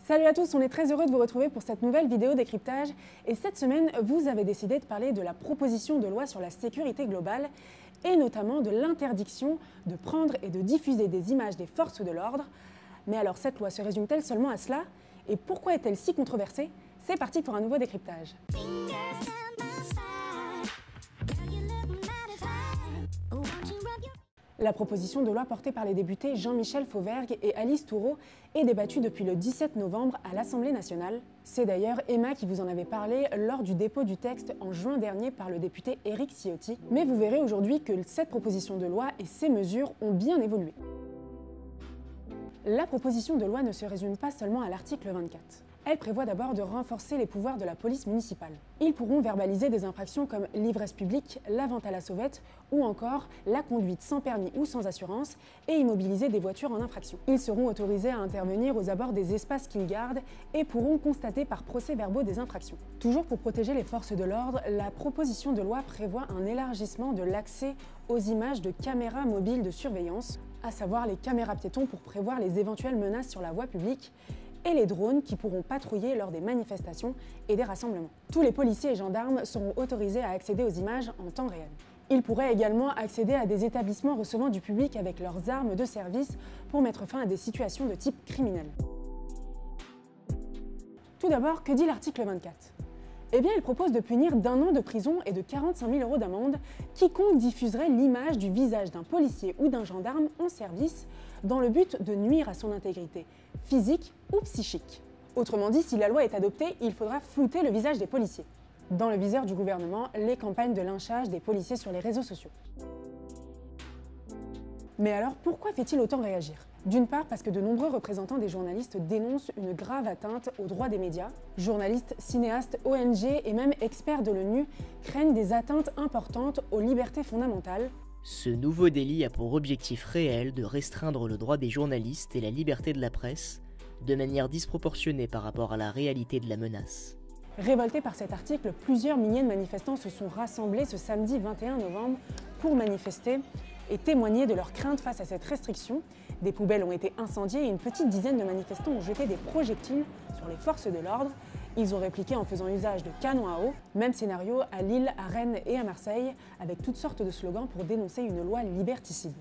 Salut à tous, on est très heureux de vous retrouver pour cette nouvelle vidéo décryptage. Et cette semaine, vous avez décidé de parler de la proposition de loi sur la sécurité globale et notamment de l'interdiction de prendre et de diffuser des images des forces de l'ordre. Mais alors cette loi se résume-t-elle seulement à cela? Et pourquoi est-elle si controversée? C'est parti pour un nouveau décryptage. La proposition de loi portée par les députés Jean-Michel Fauvergue et Alice Thourot est débattue depuis le 17 novembre à l'Assemblée nationale. C'est d'ailleurs Emma qui vous en avait parlé lors du dépôt du texte en juin dernier par le député Éric Ciotti. Mais vous verrez aujourd'hui que cette proposition de loi et ses mesures ont bien évolué. La proposition de loi ne se résume pas seulement à l'article 24. Elle prévoit d'abord de renforcer les pouvoirs de la police municipale. Ils pourront verbaliser des infractions comme l'ivresse publique, la vente à la sauvette ou encore la conduite sans permis ou sans assurance et immobiliser des voitures en infraction. Ils seront autorisés à intervenir aux abords des espaces qu'ils gardent et pourront constater par procès-verbaux des infractions. Toujours pour protéger les forces de l'ordre, la proposition de loi prévoit un élargissement de l'accès aux images de caméras mobiles de surveillance, à savoir les caméras piétons pour prévoir les éventuelles menaces sur la voie publique, et les drones qui pourront patrouiller lors des manifestations et des rassemblements. Tous les policiers et gendarmes seront autorisés à accéder aux images en temps réel. Ils pourraient également accéder à des établissements recevant du public avec leurs armes de service pour mettre fin à des situations de type criminel. Tout d'abord, que dit l'article 24 ? Eh bien, il propose de punir d'1 an de prison et de 45 000 € d'amende quiconque diffuserait l'image du visage d'un policier ou d'un gendarme en service dans le but de nuire à son intégrité physique ou psychique. Autrement dit, si la loi est adoptée, il faudra flouter le visage des policiers. Dans le viseur du gouvernement, les campagnes de lynchage des policiers sur les réseaux sociaux. Mais alors, pourquoi fait-il autant réagir? D'une part, parce que de nombreux représentants des journalistes dénoncent une grave atteinte aux droits des médias. Journalistes, cinéastes, ONG et même experts de l'ONU craignent des atteintes importantes aux libertés fondamentales. Ce nouveau délit a pour objectif réel de restreindre le droit des journalistes et la liberté de la presse, de manière disproportionnée par rapport à la réalité de la menace. Révoltés par cet article, plusieurs milliers de manifestants se sont rassemblés ce samedi 21 novembre pour manifester et témoigner de leur crainte face à cette restriction. Des poubelles ont été incendiées et une petite dizaine de manifestants ont jeté des projectiles sur les forces de l'ordre. Ils ont répliqué en faisant usage de canons à eau. Même scénario à Lille, à Rennes et à Marseille, avec toutes sortes de slogans pour dénoncer une loi liberticide.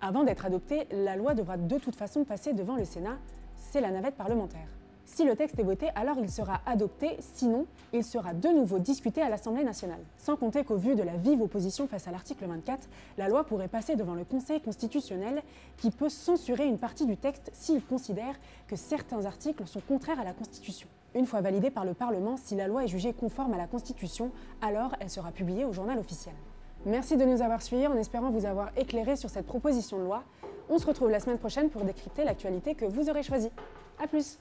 Avant d'être adoptée, la loi devra de toute façon passer devant le Sénat. C'est la navette parlementaire. Si le texte est voté, alors il sera adopté, sinon, il sera de nouveau discuté à l'Assemblée nationale. Sans compter qu'au vu de la vive opposition face à l'article 24, la loi pourrait passer devant le Conseil constitutionnel qui peut censurer une partie du texte s'il considère que certains articles sont contraires à la Constitution. Une fois validée par le Parlement, si la loi est jugée conforme à la Constitution, alors elle sera publiée au journal officiel. Merci de nous avoir suivis en espérant vous avoir éclairé sur cette proposition de loi. On se retrouve la semaine prochaine pour décrypter l'actualité que vous aurez choisie. A plus!